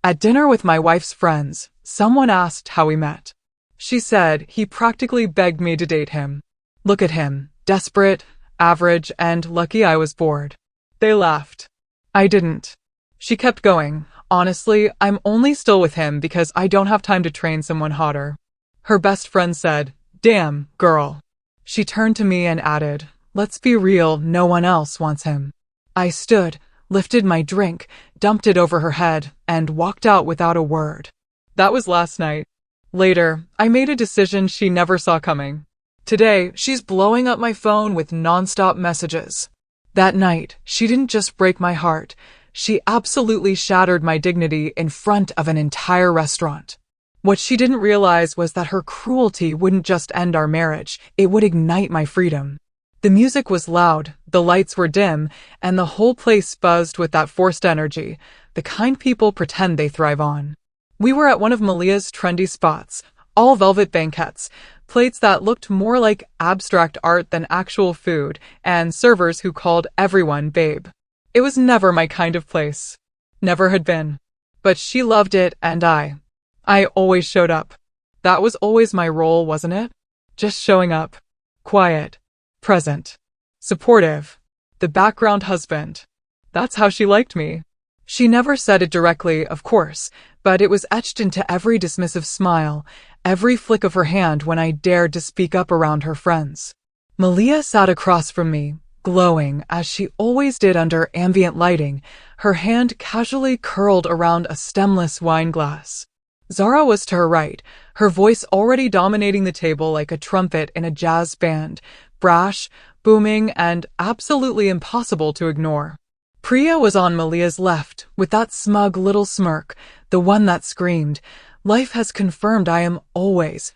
At dinner with my wife's friends, someone asked how we met. She said he practically begged me to date him. Look at him, desperate, average, and lucky I was bored. They laughed. I didn't. She kept going. Honestly, I'm only still with him because I don't have time to train someone hotter. Her best friend said, "Damn, girl." She turned to me and added, "Let's be real, no one else wants him." I stood, lifted my drink, dumped it over her head, and walked out without a word. That was last night. Later, I made a decision she never saw coming. Today, she's blowing up my phone with nonstop messages. That night, she didn't just break my heart, she absolutely shattered my dignity in front of an entire restaurant. What she didn't realize was that her cruelty wouldn't just end our marriage, it would ignite my freedom. The music was loud, the lights were dim, and the whole place buzzed with that forced energy, the kind people pretend they thrive on. We were at one of Malia's trendy spots, all velvet banquettes, plates that looked more like abstract art than actual food, and servers who called everyone babe. It was never my kind of place. Never had been. But she loved it, and I always showed up. That was always my role, wasn't it? Just showing up. Quiet. Present. Supportive. The background husband. That's how she liked me. She never said it directly, of course, but it was etched into every dismissive smile, every flick of her hand when I dared to speak up around her friends. Malia sat across from me, glowing as she always did under ambient lighting, her hand casually curled around a stemless wine glass. Zara was to her right, her voice already dominating the table like a trumpet in a jazz band, brash, booming, and absolutely impossible to ignore. Priya was on Malia's left, with that smug little smirk, the one that screamed, "Life has confirmed I am always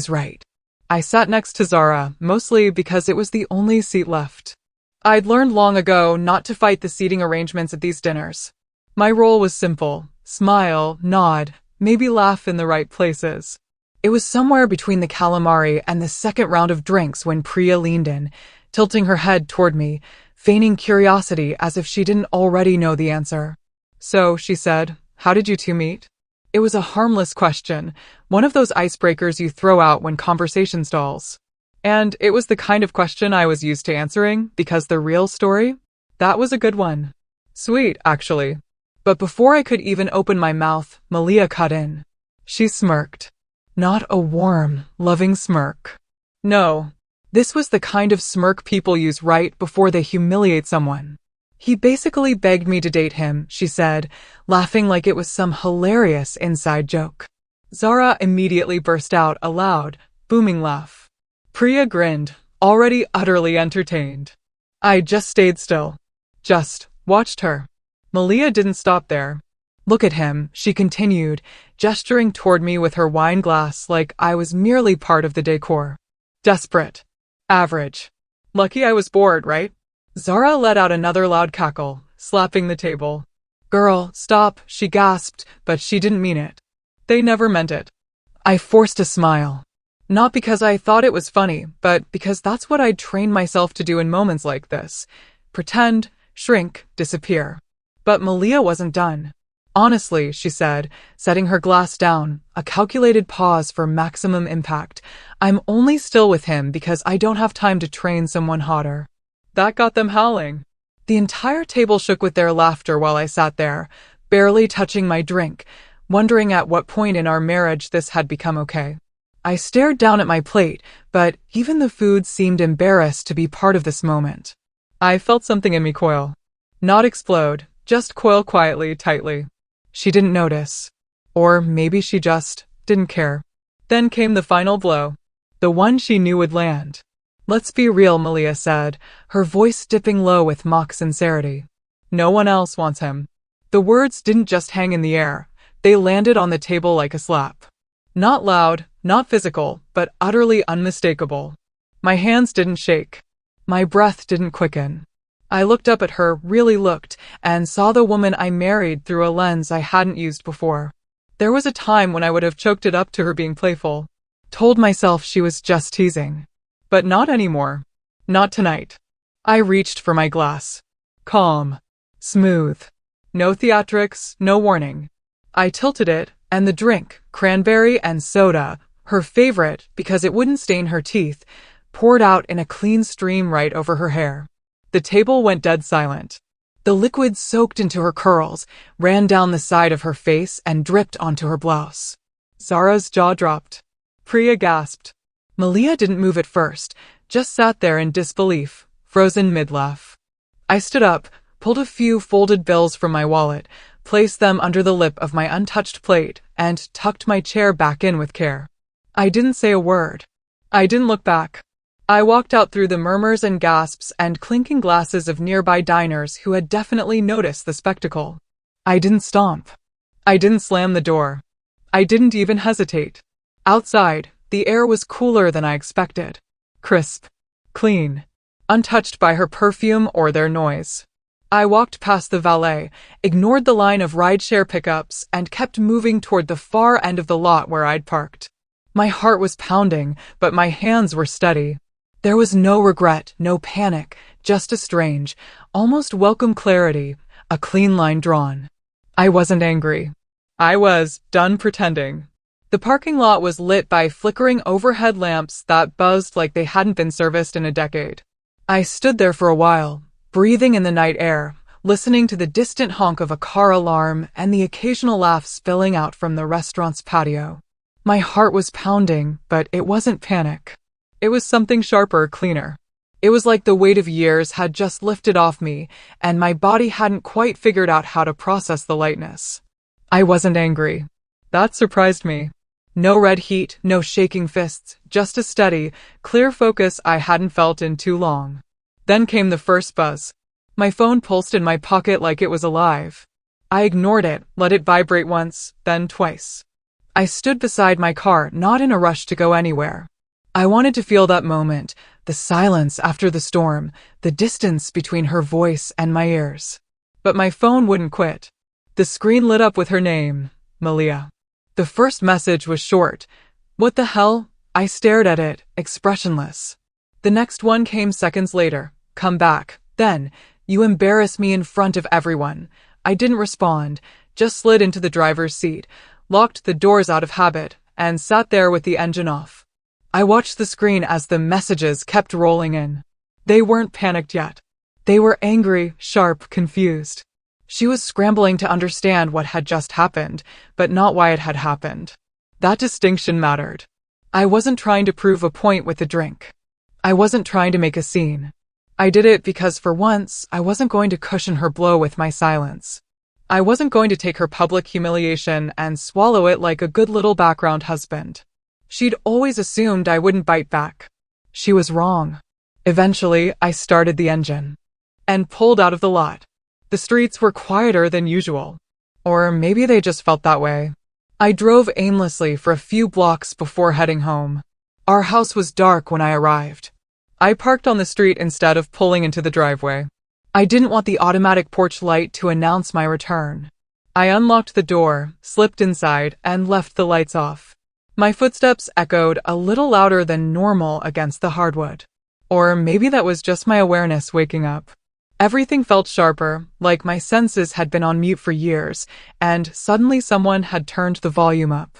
right." I sat next to Zara, mostly because it was the only seat left. I'd learned long ago not to fight the seating arrangements at these dinners. My role was simple: smile, nod, maybe laugh in the right places. It was somewhere between the calamari and the second round of drinks when Priya leaned in, tilting her head toward me, feigning curiosity as if she didn't already know the answer. "So," she said, "how did you two meet?" It was a harmless question, one of those icebreakers you throw out when conversation stalls. And it was the kind of question I was used to answering, because the real story? That was a good one. Sweet, actually. But before I could even open my mouth, Malia cut in. She smirked. Not a warm, loving smirk. No. This was the kind of smirk people use right before they humiliate someone. "He basically begged me to date him," she said, laughing like it was some hilarious inside joke. Zara immediately burst out a loud, booming laugh. Priya grinned, already utterly entertained. I just stayed still. Just watched her. Malia didn't stop there. "Look at him," she continued, gesturing toward me with her wine glass like I was merely part of the decor. "Desperate. Average. Lucky I was bored, right?" Zara let out another loud cackle, slapping the table. "Girl, stop," she gasped, but she didn't mean it. They never meant it. I forced a smile. Not because I thought it was funny, but because that's what I'd trained myself to do in moments like this. Pretend, shrink, disappear. But Malia wasn't done. "Honestly," she said, setting her glass down, a calculated pause for maximum impact, "I'm only still with him because I don't have time to train someone hotter." That got them howling. The entire table shook with their laughter while I sat there, barely touching my drink, wondering at what point in our marriage this had become okay. I stared down at my plate, but even the food seemed embarrassed to be part of this moment. I felt something in me coil. Not explode, just coil quietly, tightly. She didn't notice. Or maybe she just didn't care. Then came the final blow. The one she knew would land. "Let's be real," Malia said, her voice dipping low with mock sincerity. "No one else wants him." The words didn't just hang in the air. They landed on the table like a slap. Not loud, not physical, but utterly unmistakable. My hands didn't shake. My breath didn't quicken. I looked up at her, really looked, and saw the woman I married through a lens I hadn't used before. There was a time when I would have choked it up to her being playful. Told myself she was just teasing. But not anymore. Not tonight. I reached for my glass. Calm. Smooth. No theatrics, no warning. I tilted it, and the drink, cranberry and soda, her favorite because it wouldn't stain her teeth, poured out in a clean stream right over her hair. The table went dead silent. The liquid soaked into her curls, ran down the side of her face, and dripped onto her blouse. Zara's jaw dropped. Priya gasped. Malia didn't move at first, just sat there in disbelief, frozen mid-laugh. I stood up, pulled a few folded bills from my wallet, placed them under the lip of my untouched plate, and tucked my chair back in with care. I didn't say a word. I didn't look back. I walked out through the murmurs and gasps and clinking glasses of nearby diners who had definitely noticed the spectacle. I didn't stomp. I didn't slam the door. I didn't even hesitate. Outside, the air was cooler than I expected. Crisp. Clean. Untouched by her perfume or their noise. I walked past the valet, ignored the line of rideshare pickups, and kept moving toward the far end of the lot where I'd parked. My heart was pounding, but my hands were steady. There was no regret, no panic, just a strange, almost welcome clarity, a clean line drawn. I wasn't angry. I was done pretending. The parking lot was lit by flickering overhead lamps that buzzed like they hadn't been serviced in a decade. I stood there for a while, breathing in the night air, listening to the distant honk of a car alarm and the occasional laugh spilling out from the restaurant's patio. My heart was pounding, but it wasn't panic. It was something sharper, cleaner. It was like the weight of years had just lifted off me, and my body hadn't quite figured out how to process the lightness. I wasn't angry. That surprised me. No red heat, no shaking fists, just a steady, clear focus I hadn't felt in too long. Then came the first buzz. My phone pulsed in my pocket like it was alive. I ignored it, let it vibrate once, then twice. I stood beside my car, not in a rush to go anywhere. I wanted to feel that moment, the silence after the storm, the distance between her voice and my ears. But my phone wouldn't quit. The screen lit up with her name, Malia. The first message was short. What the hell? I stared at it, expressionless. The next one came seconds later. Come back. Then, you embarrass me in front of everyone. I didn't respond, just slid into the driver's seat, locked the doors out of habit, and sat there with the engine off. I watched the screen as the messages kept rolling in. They weren't panicked yet. They were angry, sharp, confused. She was scrambling to understand what had just happened, but not why it had happened. That distinction mattered. I wasn't trying to prove a point with the drink. I wasn't trying to make a scene. I did it because for once, I wasn't going to cushion her blow with my silence. I wasn't going to take her public humiliation and swallow it like a good little background husband. She'd always assumed I wouldn't bite back. She was wrong. Eventually, I started the engine and pulled out of the lot. The streets were quieter than usual. Or maybe they just felt that way. I drove aimlessly for a few blocks before heading home. Our house was dark when I arrived. I parked on the street instead of pulling into the driveway. I didn't want the automatic porch light to announce my return. I unlocked the door, slipped inside, and left the lights off. My footsteps echoed a little louder than normal against the hardwood. Or maybe that was just my awareness waking up. Everything felt sharper, like my senses had been on mute for years, and suddenly someone had turned the volume up.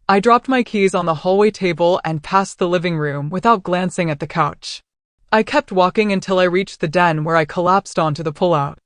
I dropped my keys on the hallway table and passed the living room without glancing at the couch. I kept walking until I reached the den where I collapsed onto the pullout.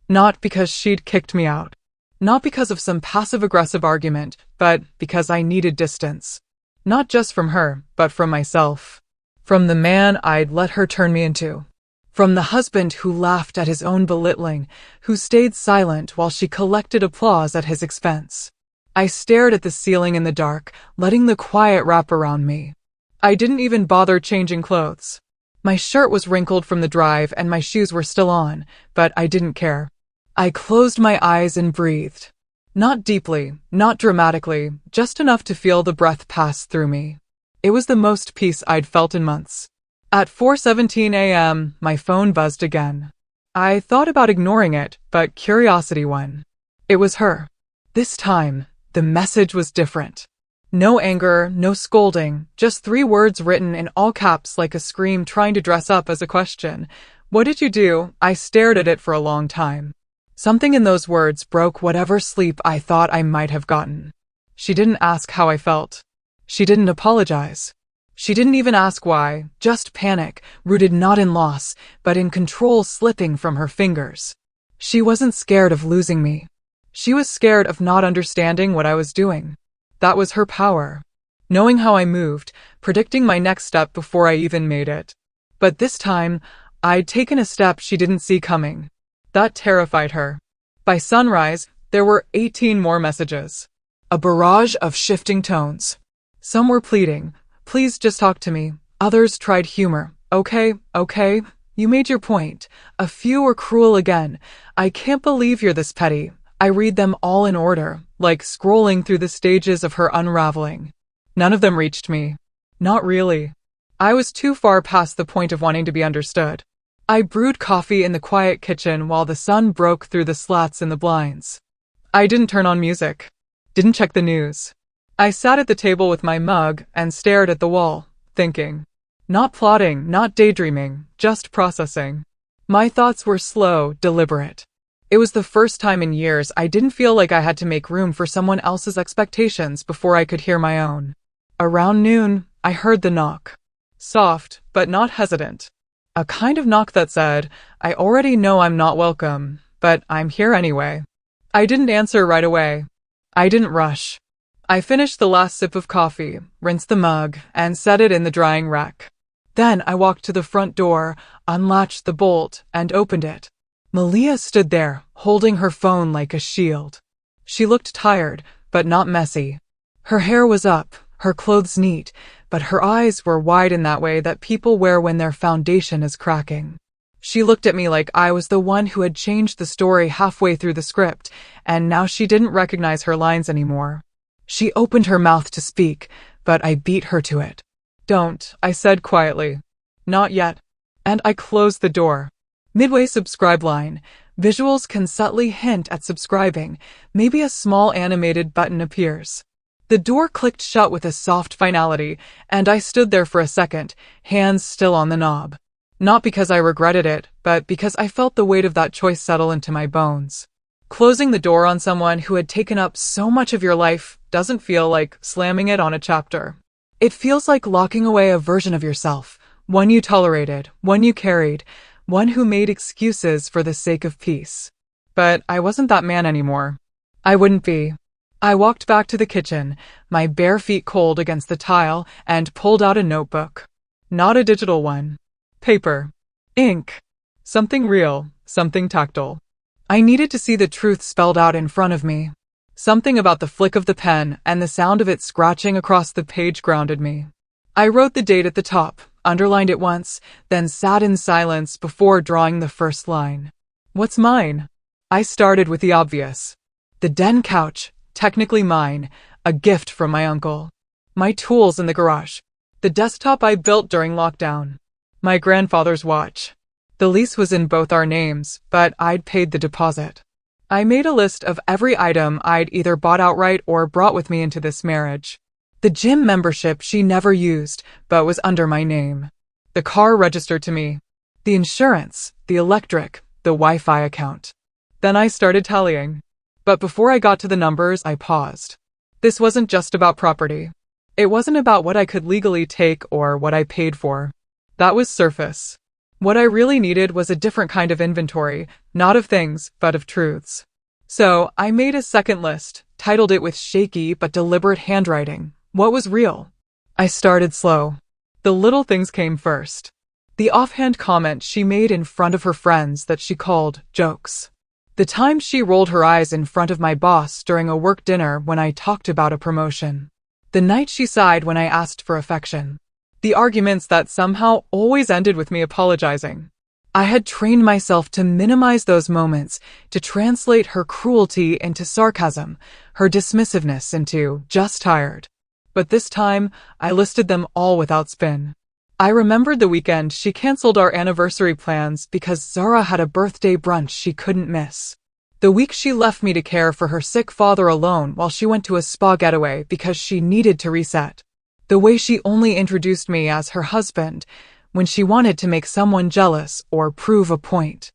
Not because she'd kicked me out. Not because of some passive-aggressive argument, but because I needed distance. Not just from her, but from myself. From the man I'd let her turn me into. From the husband who laughed at his own belittling, who stayed silent while she collected applause at his expense. I stared at the ceiling in the dark, letting the quiet wrap around me. I didn't even bother changing clothes. My shirt was wrinkled from the drive and my shoes were still on, but I didn't care. I closed my eyes and breathed. Not deeply, not dramatically, just enough to feel the breath pass through me. It was the most peace I'd felt in months. At 4:17 a.m., my phone buzzed again. I thought about ignoring it, but curiosity won. It was her. This time, the message was different. No anger, no scolding, just 3 words written in all caps like a scream trying to dress up as a question. What did you do? I stared at it for a long time. Something in those words broke whatever sleep I thought I might have gotten. She didn't ask how I felt. She didn't apologize. She didn't even ask why, just panic, rooted not in loss, but in control slipping from her fingers. She wasn't scared of losing me. She was scared of not understanding what I was doing. That was her power. Knowing how I moved, predicting my next step before I even made it. But this time, I'd taken a step she didn't see coming. That terrified her. By sunrise, there were 18 more messages. A barrage of shifting tones. Some were pleading, "Please just talk to me." Others tried humor. Okay, you made your point. A few were cruel again. "I can't believe you're this petty." I read them all in order, like scrolling through the stages of her unraveling. None of them reached me. Not really. I was too far past the point of wanting to be understood. I brewed coffee in the quiet kitchen while the sun broke through the slats in the blinds. I didn't turn on music. Didn't check the news. I sat at the table with my mug and stared at the wall, thinking. Not plotting, not daydreaming, just processing. My thoughts were slow, deliberate. It was the first time in years I didn't feel like I had to make room for someone else's expectations before I could hear my own. Around noon, I heard the knock. Soft, but not hesitant. A kind of knock that said, "I already know I'm not welcome, but I'm here anyway." I didn't answer right away. I didn't rush. I finished the last sip of coffee, rinsed the mug, and set it in the drying rack. Then I walked to the front door, unlatched the bolt, and opened it. Malia stood there, holding her phone like a shield. She looked tired, but not messy. Her hair was up, her clothes neat, but her eyes were wide in that way that people wear when their foundation is cracking. She looked at me like I was the one who had changed the story halfway through the script, and now she didn't recognize her lines anymore. She opened her mouth to speak, but I beat her to it. "Don't," I said quietly. "Not yet." And I closed the door. Midway subscribe line. Visuals can subtly hint at subscribing. Maybe a small animated button appears. The door clicked shut with a soft finality, and I stood there for a second, hands still on the knob. Not because I regretted it, but because I felt the weight of that choice settle into my bones. Closing the door on someone who had taken up so much of your life doesn't feel like slamming it on a chapter. It feels like locking away a version of yourself, one you tolerated, one you carried, one who made excuses for the sake of peace. But I wasn't that man anymore. I wouldn't be. I walked back to the kitchen, my bare feet cold against the tile, and pulled out a notebook. Not a digital one. Paper. Ink. Something real, something tactile. I needed to see the truth spelled out in front of me. Something about the flick of the pen and the sound of it scratching across the page grounded me. I wrote the date at the top, underlined it once, then sat in silence before drawing the first line. What's mine? I started with the obvious. The den couch, technically mine, a gift from my uncle. My tools in the garage. The desktop I built during lockdown. My grandfather's watch. The lease was in both our names, but I'd paid the deposit. I made a list of every item I'd either bought outright or brought with me into this marriage. The gym membership she never used, but was under my name. The car registered to me. The insurance, the electric, the Wi-Fi account. Then I started tallying. But before I got to the numbers, I paused. This wasn't just about property. It wasn't about what I could legally take or what I paid for. That was surface. What I really needed was a different kind of inventory, not of things, but of truths. So I made a second list, titled it with shaky but deliberate handwriting. What was real? I started slow. The little things came first. The offhand comment she made in front of her friends that she called jokes. The time she rolled her eyes in front of my boss during a work dinner when I talked about a promotion. The night she sighed when I asked for affection. The arguments that somehow always ended with me apologizing. I had trained myself to minimize those moments, to translate her cruelty into sarcasm, her dismissiveness into just tired. But this time, I listed them all without spin. I remembered the weekend she canceled our anniversary plans because Zara had a birthday brunch she couldn't miss. The week she left me to care for her sick father alone while she went to a spa getaway because she needed to reset. The way she only introduced me as her husband when she wanted to make someone jealous or prove a point.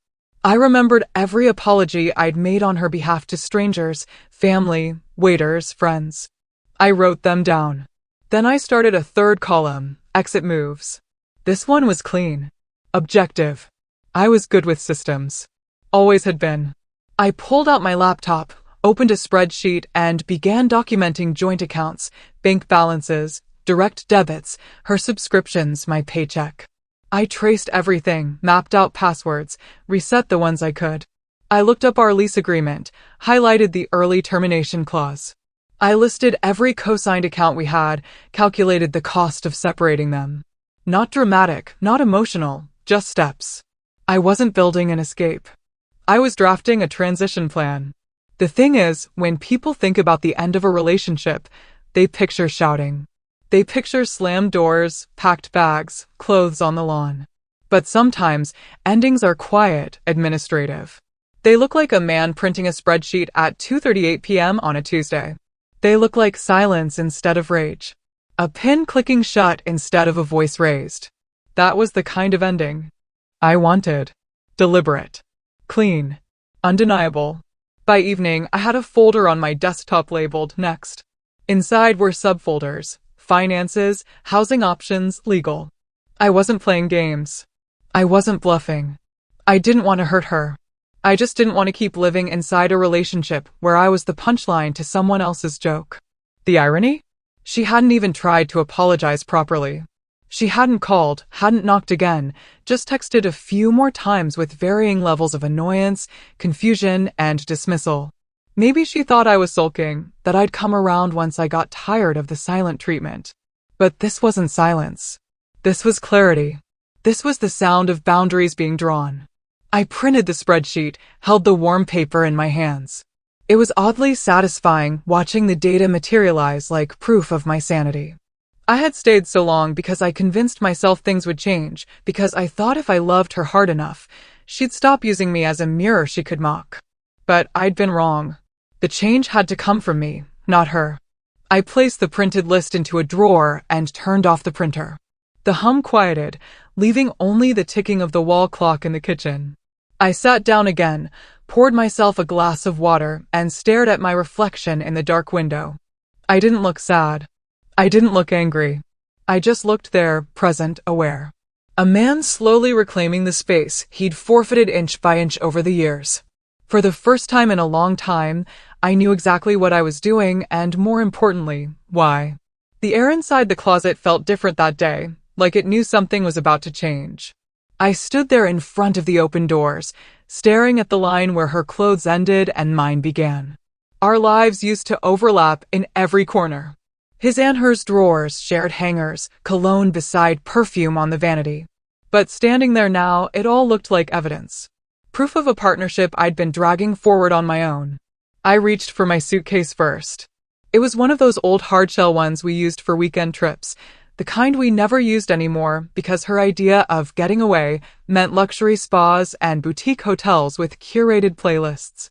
I remembered every apology I'd made on her behalf to strangers, family, waiters, friends. I wrote them down. Then I started a third column, exit moves. This one was clean. Objective. I was good with systems. Always had been. I pulled out my laptop, opened a spreadsheet, and began documenting joint accounts, bank balances, direct debits, her subscriptions, my paycheck. I traced everything, mapped out passwords, reset the ones I could. I looked up our lease agreement, highlighted the early termination clause. I listed every co-signed account we had, calculated the cost of separating them. Not dramatic, not emotional, just steps. I wasn't building an escape. I was drafting a transition plan. The thing is, when people think about the end of a relationship, they picture shouting. They picture slammed doors, packed bags, clothes on the lawn. But sometimes, endings are quiet, administrative. They look like a man printing a spreadsheet at 2:38 p.m. on a Tuesday. They look like silence instead of rage. A pin clicking shut instead of a voice raised. That was the kind of ending I wanted. Deliberate. Clean. Undeniable. By evening, I had a folder on my desktop labeled Next. Inside were subfolders: finances, housing options, legal. I wasn't playing games. I wasn't bluffing. I didn't want to hurt her. I just didn't want to keep living inside a relationship where I was the punchline to someone else's joke. The irony? She hadn't even tried to apologize properly. She hadn't called, hadn't knocked again, just texted a few more times with varying levels of annoyance, confusion, and dismissal. Maybe she thought I was sulking, that I'd come around once I got tired of the silent treatment. But this wasn't silence. This was clarity. This was the sound of boundaries being drawn. I printed the spreadsheet, held the warm paper in my hands. It was oddly satisfying watching the data materialize like proof of my sanity. I had stayed so long because I convinced myself things would change, because I thought if I loved her hard enough, she'd stop using me as a mirror she could mock. But I'd been wrong. The change had to come from me, not her. I placed the printed list into a drawer and turned off the printer. The hum quieted, leaving only the ticking of the wall clock in the kitchen. I sat down again, poured myself a glass of water, and stared at my reflection in the dark window. I didn't look sad. I didn't look angry. I just looked there, present, aware. A man slowly reclaiming the space he'd forfeited inch by inch over the years. For the first time in a long time, I knew exactly what I was doing and, more importantly, why. The air inside the closet felt different that day, like it knew something was about to change. I stood there in front of the open doors, staring at the line where her clothes ended and mine began. Our lives used to overlap in every corner. His and hers drawers shared hangers, cologne beside perfume on the vanity. But standing there now, it all looked like evidence. Proof of a partnership I'd been dragging forward on my own. I reached for my suitcase first. It was one of those old hardshell ones we used for weekend trips, the kind we never used anymore because her idea of getting away meant luxury spas and boutique hotels with curated playlists.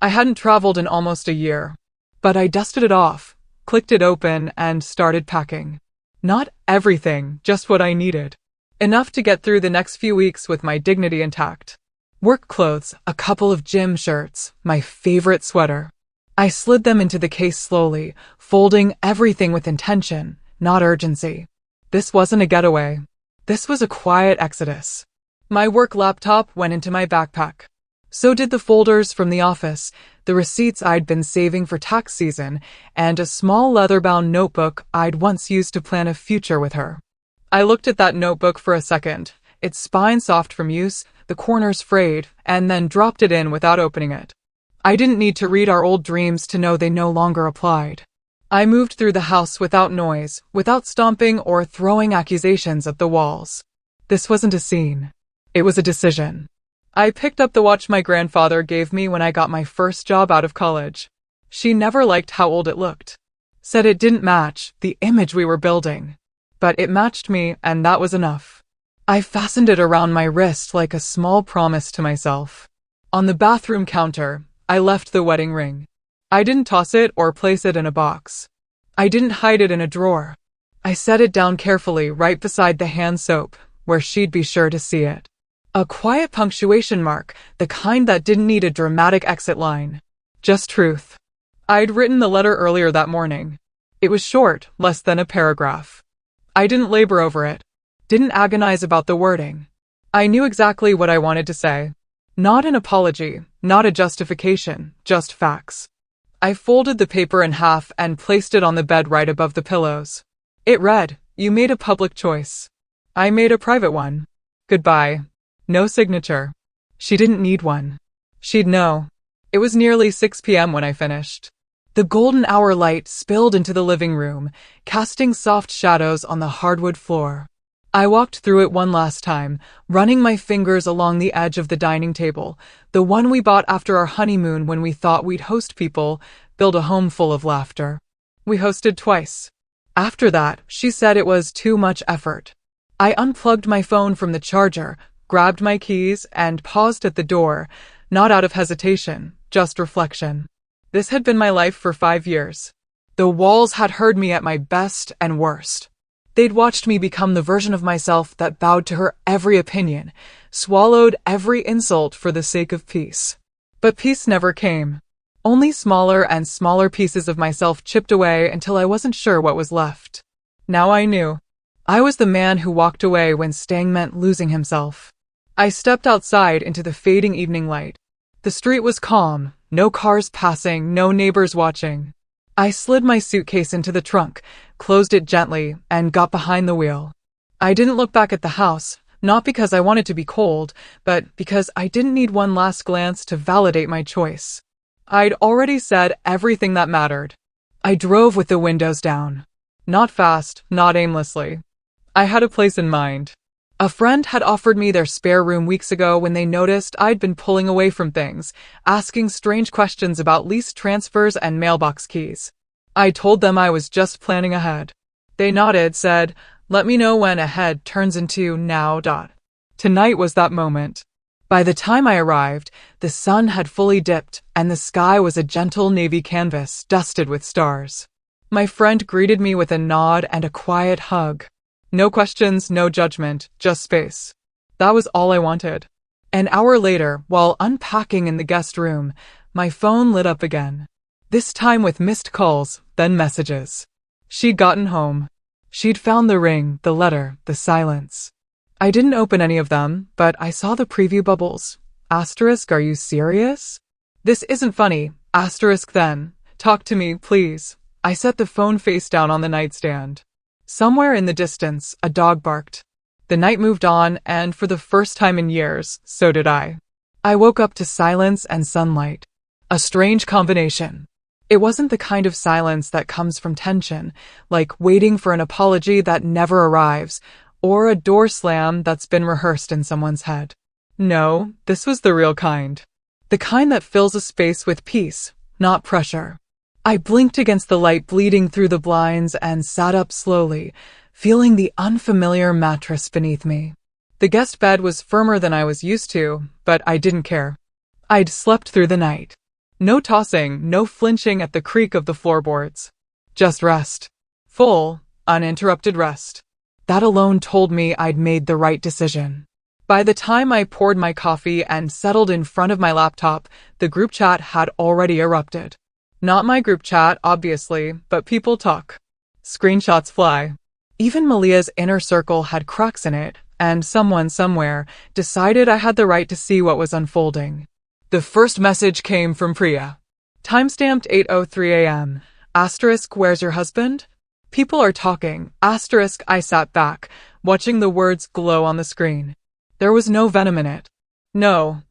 I hadn't traveled in almost a year, but I dusted it off, clicked it open, and started packing. Not everything, just what I needed. Enough to get through the next few weeks with my dignity intact. Work clothes, a couple of gym shirts, my favorite sweater. I slid them into the case slowly, folding everything with intention, not urgency. This wasn't a getaway. This was a quiet exodus. My work laptop went into my backpack. So did the folders from the office, the receipts I'd been saving for tax season, and a small leather-bound notebook I'd once used to plan a future with her. I looked at that notebook for a second, its spine soft from use, the corners frayed, and then dropped it in without opening it. I didn't need to read our old dreams to know they no longer applied. I moved through the house without noise, without stomping or throwing accusations at the walls. This wasn't a scene. It was a decision. I picked up the watch my grandfather gave me when I got my first job out of college. She never liked how old it looked. Said it didn't match the image we were building. But it matched me, and that was enough. I fastened it around my wrist like a small promise to myself. On the bathroom counter, I left the wedding ring. I didn't toss it or place it in a box. I didn't hide it in a drawer. I set it down carefully right beside the hand soap, where she'd be sure to see it. A quiet punctuation mark, the kind that didn't need a dramatic exit line. Just truth. I'd written the letter earlier that morning. It was short, less than a paragraph. I didn't labor over it. Didn't agonize about the wording. I knew exactly what I wanted to say. Not an apology, not a justification, just facts. I folded the paper in half and placed it on the bed right above the pillows. It read, "You made a public choice. I made a private one. Goodbye." No signature. She didn't need one. She'd know. It was nearly 6 p.m. when I finished. The golden hour light spilled into the living room, casting soft shadows on the hardwood floor. I walked through it one last time, running my fingers along the edge of the dining table, the one we bought after our honeymoon when we thought we'd host people, build a home full of laughter. We hosted twice. After that, she said it was too much effort. I unplugged my phone from the charger, grabbed my keys, and paused at the door, not out of hesitation, just reflection. This had been my life for 5 years. The walls had heard me at my best and worst. They'd watched me become the version of myself that bowed to her every opinion, swallowed every insult for the sake of peace. But peace never came. Only smaller and smaller pieces of myself chipped away until I wasn't sure what was left. Now I knew. I was the man who walked away when staying meant losing himself. I stepped outside into the fading evening light. The street was calm, no cars passing, no neighbors watching. I slid my suitcase into the trunk, closed it gently, and got behind the wheel. I didn't look back at the house, not because I wanted to be cold, but because I didn't need one last glance to validate my choice. I'd already said everything that mattered. I drove with the windows down. Not fast, not aimlessly. I had a place in mind. A friend had offered me their spare room weeks ago when they noticed I'd been pulling away from things, asking strange questions about lease transfers and mailbox keys. I told them I was just planning ahead. They nodded, said, "Let me know when ahead turns into now. Tonight was that moment. By the time I arrived, the sun had fully dipped and the sky was a gentle navy canvas dusted with stars. My friend greeted me with a nod and a quiet hug. No questions, no judgment, just space. That was all I wanted. An hour later, while unpacking in the guest room, my phone lit up again. This time with missed calls, then messages. She'd gotten home. She'd found the ring, the letter, the silence. I didn't open any of them, but I saw the preview bubbles. Asterisk, are you serious? This isn't funny. Asterisk then. Talk to me, please. I set the phone face down on the nightstand. Somewhere in the distance, a dog barked. The night moved on, and for the first time in years, so did I. I woke up to silence and sunlight. A strange combination. It wasn't the kind of silence that comes from tension, like waiting for an apology that never arrives, or a door slam that's been rehearsed in someone's head. No, this was the real kind. The kind that fills a space with peace, not pressure. I blinked against the light bleeding through the blinds and sat up slowly, feeling the unfamiliar mattress beneath me. The guest bed was firmer than I was used to, but I didn't care. I'd slept through the night. No tossing, no flinching at the creak of the floorboards. Just rest. Full, uninterrupted rest. That alone told me I'd made the right decision. By the time I poured my coffee and settled in front of my laptop, the group chat had already erupted. Not my group chat, obviously, but people talk. Screenshots fly. Even Malia's inner circle had cracks in it, and someone somewhere decided I had the right to see what was unfolding. The first message came from Priya. Timestamped 8:03 a.m. Asterisk, where's your husband? People are talking. Asterisk, I sat back, watching the words glow on the screen. There was no venom in it. No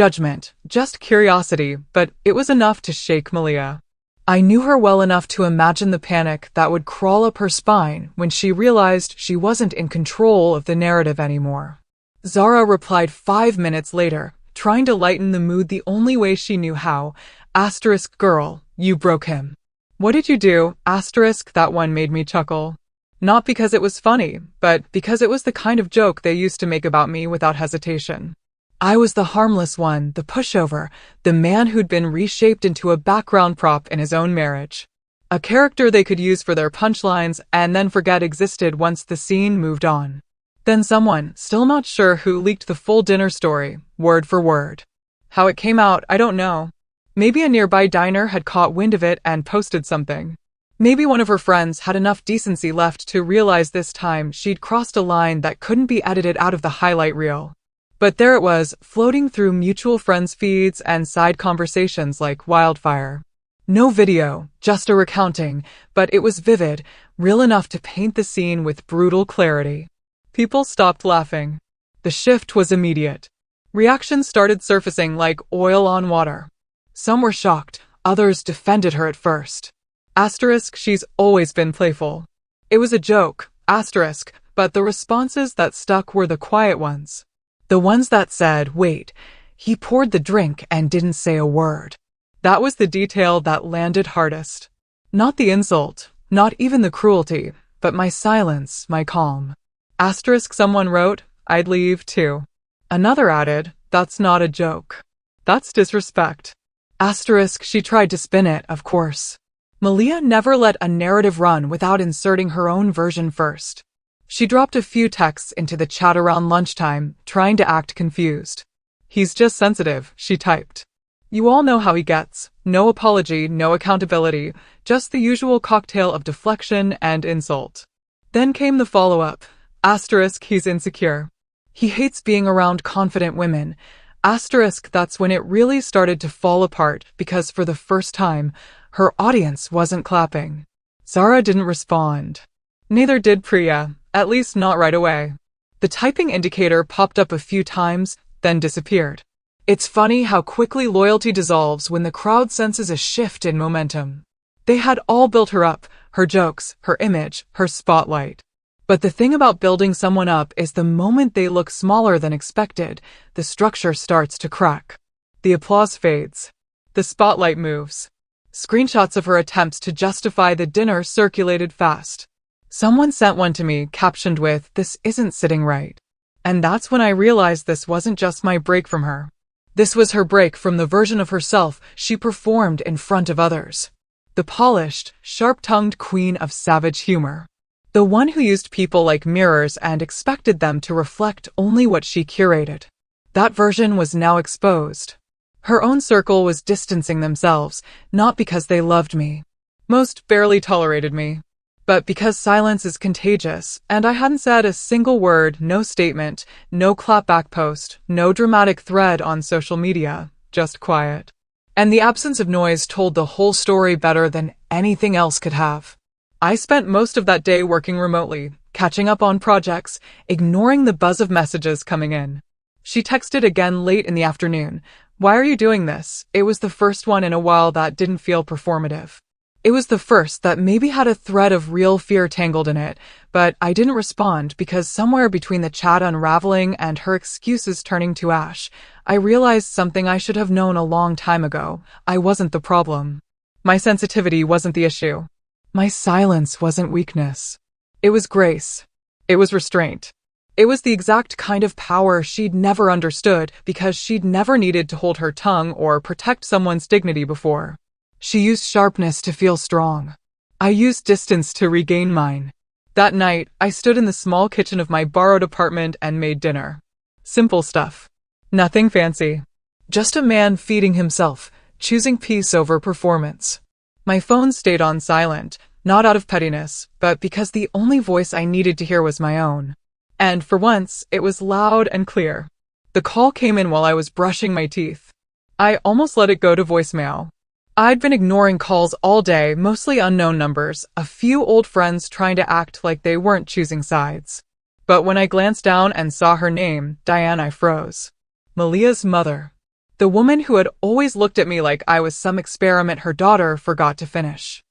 judgment, just curiosity, but it was enough to shake Malia. I knew her well enough to imagine the panic that would crawl up her spine when she realized she wasn't in control of the narrative anymore. Zara replied 5 minutes later, trying to lighten the mood the only way she knew how. Asterisk, girl, you broke him. What did you do? Asterisk, that one made me chuckle. Not because it was funny, but because it was the kind of joke they used to make about me without hesitation. I was the harmless one, the pushover, the man who'd been reshaped into a background prop in his own marriage. A character they could use for their punchlines and then forget existed once the scene moved on. Then someone, still not sure who, leaked the full dinner story, word for word. How it came out, I don't know. Maybe a nearby diner had caught wind of it and posted something. Maybe one of her friends had enough decency left to realize this time she'd crossed a line that couldn't be edited out of the highlight reel. But there it was, floating through mutual friends' feeds and side conversations like wildfire. No video, just a recounting, but it was vivid, real enough to paint the scene with brutal clarity. People stopped laughing. The shift was immediate. Reactions started surfacing like oil on water. Some were shocked, others defended her at first. Asterisk, she's always been playful. It was a joke, asterisk, but the responses that stuck were the quiet ones. The ones that said, wait, he poured the drink and didn't say a word. That was the detail that landed hardest. Not the insult, not even the cruelty, but my silence, my calm. Asterisk, someone wrote, I'd leave too. Another added, that's not a joke. That's disrespect. Asterisk, she tried to spin it, of course. Malia never let a narrative run without inserting her own version first. She dropped a few texts into the chat around lunchtime, trying to act confused. He's just sensitive, she typed. You all know how he gets. No apology, no accountability, just the usual cocktail of deflection and insult. Then came the follow-up. Asterisk, he's insecure. He hates being around confident women. Asterisk, that's when it really started to fall apart because for the first time, her audience wasn't clapping. Zara didn't respond. Neither did Priya, at least not right away. The typing indicator popped up a few times, then disappeared. It's funny how quickly loyalty dissolves when the crowd senses a shift in momentum. They had all built her up, her jokes, her image, her spotlight. But the thing about building someone up is the moment they look smaller than expected, the structure starts to crack. The applause fades. The spotlight moves. Screenshots of her attempts to justify the dinner circulated fast. Someone sent one to me, captioned with, "This isn't sitting right." And that's when I realized this wasn't just my break from her. This was her break from the version of herself she performed in front of others. The polished, sharp-tongued queen of savage humor. The one who used people like mirrors and expected them to reflect only what she curated. That version was now exposed. Her own circle was distancing themselves, not because they loved me. Most barely tolerated me. But because silence is contagious, and I hadn't said a single word, no statement, no clapback post, no dramatic thread on social media, just quiet. And the absence of noise told the whole story better than anything else could have. I spent most of that day working remotely, catching up on projects, ignoring the buzz of messages coming in. She texted again late in the afternoon. Why are you doing this? It was the first one in a while that didn't feel performative. It was the first that maybe had a thread of real fear tangled in it, but I didn't respond because somewhere between the chat unraveling and her excuses turning to ash, I realized something I should have known a long time ago. I wasn't the problem. My sensitivity wasn't the issue. My silence wasn't weakness. It was grace. It was restraint. It was the exact kind of power she'd never understood because she'd never needed to hold her tongue or protect someone's dignity before. She used sharpness to feel strong. I used distance to regain mine. That night, I stood in the small kitchen of my borrowed apartment and made dinner. Simple stuff. Nothing fancy. Just a man feeding himself, choosing peace over performance. My phone stayed on silent, not out of pettiness, but because the only voice I needed to hear was my own. And for once, it was loud and clear. The call came in while I was brushing my teeth. I almost let it go to voicemail. I'd been ignoring calls all day, mostly unknown numbers, a few old friends trying to act like they weren't choosing sides. But when I glanced down and saw her name, Diane, I froze. Malia's mother. The woman who had always looked at me like I was some experiment her daughter forgot to finish.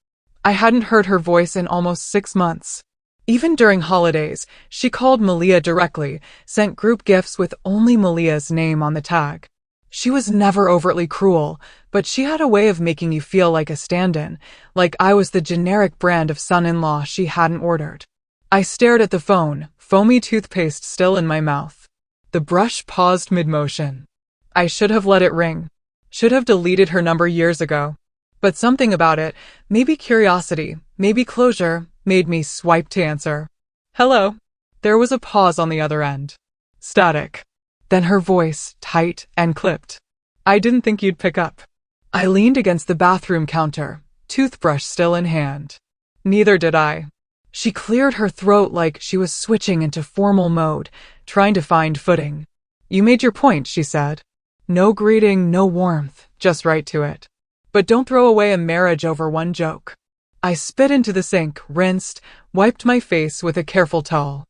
I hadn't heard her voice in almost 6 months. Even during holidays, she called Malia directly, sent group gifts with only Malia's name on the tag. She was never overtly cruel, but she had a way of making you feel like a stand-in, like I was the generic brand of son-in-law she hadn't ordered. I stared at the phone, foamy toothpaste still in my mouth. The brush paused mid-motion. I should have let it ring. Should have deleted her number years ago. But something about it, maybe curiosity, maybe closure, made me swipe to answer. Hello. There was a pause on the other end. Static. Then her voice, tight and clipped. I didn't think you'd pick up. I leaned against the bathroom counter, toothbrush still in hand. Neither did I. She cleared her throat like she was switching into formal mode, trying to find footing. You made your point, she said. No greeting, no warmth, just right to it. But don't throw away a marriage over one joke. I spit into the sink, rinsed, wiped my face with a careful towel.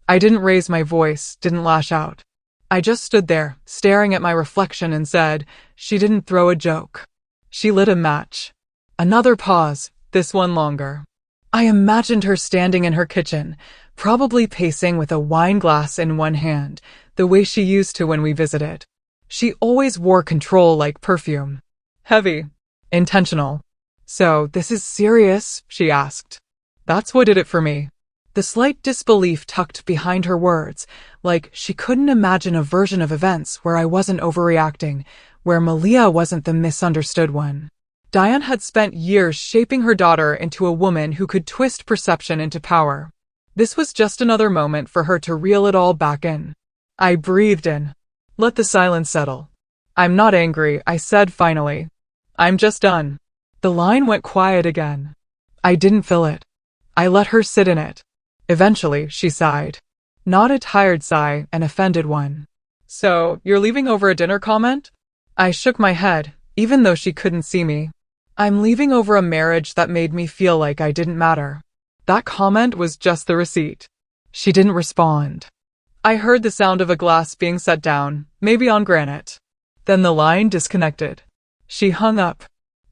I didn't raise my voice, didn't lash out. I just stood there, staring at my reflection and said, she didn't throw a joke. She lit a match. Another pause, this one longer. I imagined her standing in her kitchen, probably pacing with a wine glass in one hand, the way she used to when we visited. She always wore control like perfume. Heavy. Intentional. So, this is serious? She asked. That's what did it for me. The slight disbelief tucked behind her words, like she couldn't imagine a version of events where I wasn't overreacting, where Malia wasn't the misunderstood one. Diane had spent years shaping her daughter into a woman who could twist perception into power. This was just another moment for her to reel it all back in. I breathed in. Let the silence settle. I'm not angry, I said finally. I'm just done. The line went quiet again. I didn't fill it. I let her sit in it. Eventually, she sighed. Not a tired sigh, an offended one. So, you're leaving over a dinner comment? I shook my head, even though she couldn't see me. I'm leaving over a marriage that made me feel like I didn't matter. That comment was just the receipt. She didn't respond. I heard the sound of a glass being set down, maybe on granite. Then the line disconnected. She hung up.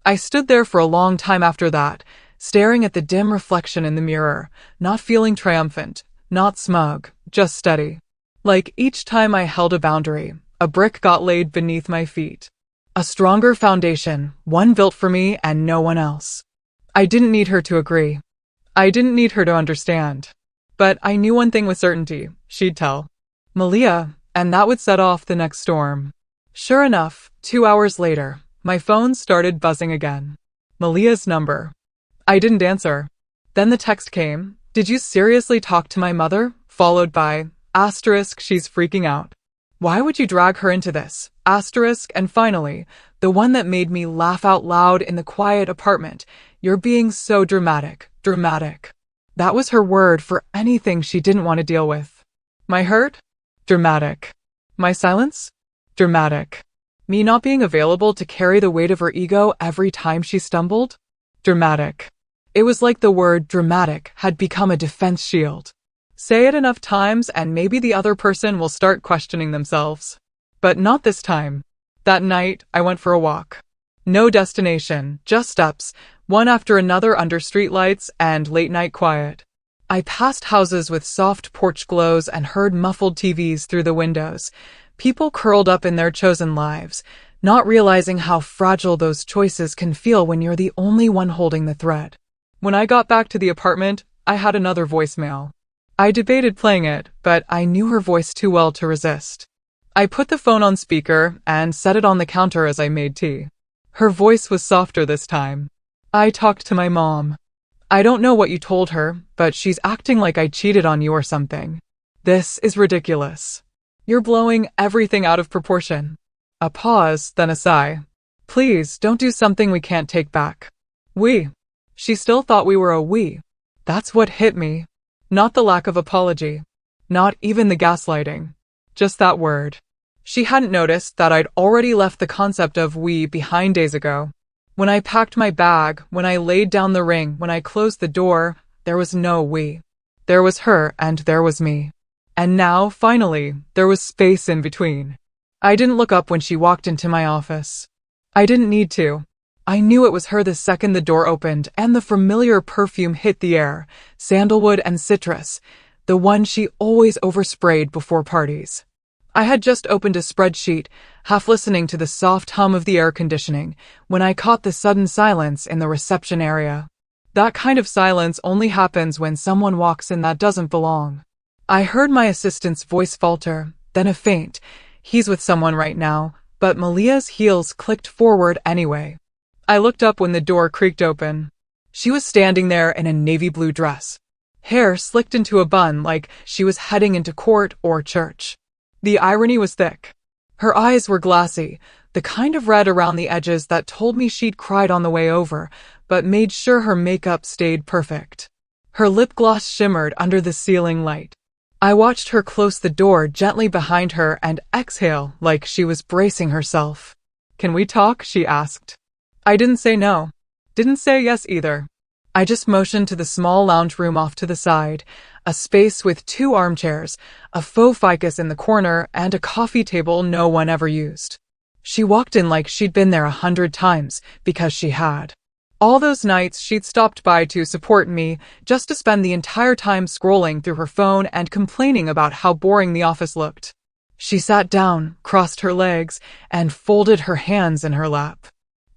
I stood there for a long time after that, staring at the dim reflection in the mirror, not feeling triumphant, not smug, just steady. Like each time I held a boundary, a brick got laid beneath my feet. A stronger foundation, one built for me and no one else. I didn't need her to agree. I didn't need her to understand. But I knew one thing with certainty, she'd tell Malia, and that would set off the next storm. Sure enough, 2 hours later, my phone started buzzing again. Malia's number. I didn't answer. Then the text came, did you seriously talk to my mother? Followed by, asterisk, she's freaking out. Why would you drag her into this? Asterisk, and finally, the one that made me laugh out loud in the quiet apartment, you're being so dramatic, dramatic. That was her word for anything she didn't want to deal with. My hurt? Dramatic. My silence? Dramatic. Me not being available to carry the weight of her ego every time she stumbled? Dramatic. It was like the word dramatic had become a defense shield. Say it enough times and maybe the other person will start questioning themselves. But not this time. That night, I went for a walk. No destination, just steps, one after another under streetlights and late-night quiet. I passed houses with soft porch glows and heard muffled TVs through the windows. People curled up in their chosen lives, not realizing how fragile those choices can feel when you're the only one holding the thread. When I got back to the apartment, I had another voicemail. I debated playing it, but I knew her voice too well to resist. I put the phone on speaker and set it on the counter as I made tea. Her voice was softer this time. I talked to my mom. I don't know what you told her, but she's acting like I cheated on you or something. This is ridiculous. You're blowing everything out of proportion. A pause, then a sigh. Please, don't do something we can't take back. We. She still thought we were a we. That's what hit me. Not the lack of apology. Not even the gaslighting. Just that word. She hadn't noticed that I'd already left the concept of we behind days ago. When I packed my bag, when I laid down the ring, when I closed the door, there was no we. There was her and there was me. And now, finally, there was space in between. I didn't look up when she walked into my office. I didn't need to. I knew it was her the second the door opened and the familiar perfume hit the air, sandalwood and citrus, the one she always oversprayed before parties. I had just opened a spreadsheet, half listening to the soft hum of the air conditioning, when I caught the sudden silence in the reception area. That kind of silence only happens when someone walks in that doesn't belong. I heard my assistant's voice falter, then a faint, he's with someone right now, but Malia's heels clicked forward anyway. I looked up when the door creaked open. She was standing there in a navy blue dress. hair slicked into a bun like she was heading into court or church. The irony was thick. Her eyes were glassy, the kind of red around the edges that told me she'd cried on the way over, but made sure her makeup stayed perfect. Her lip gloss shimmered under the ceiling light. I watched her close the door gently behind her and exhale like she was bracing herself. "Can we talk?" she asked. I didn't say no. Didn't say yes either. I just motioned to the small lounge room off to the side, a space with 2 armchairs, a faux ficus in the corner, and a coffee table no one ever used. She walked in like she'd been there 100 times, because she had. All those nights she'd stopped by to support me, just to spend the entire time scrolling through her phone and complaining about how boring the office looked. She sat down, crossed her legs, and folded her hands in her lap.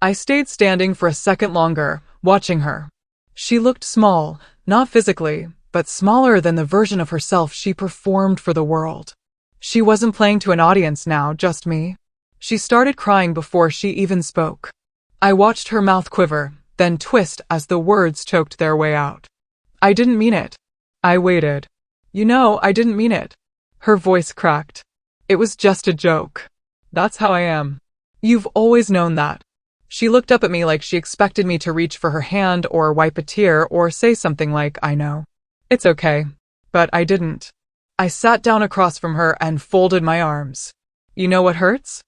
I stayed standing for a second longer, watching her. She looked small, not physically, but smaller than the version of herself she performed for the world. She wasn't playing to an audience now, just me. She started crying before she even spoke. I watched her mouth quiver, then twist as the words choked their way out. "I didn't mean it." I waited. "You know, I didn't mean it." Her voice cracked. "It was just a joke. That's how I am. You've always known that." She looked up at me like she expected me to reach for her hand or wipe a tear or say something like, "I know. It's okay." But I didn't. I sat down across from her and folded my arms. "You know what hurts?"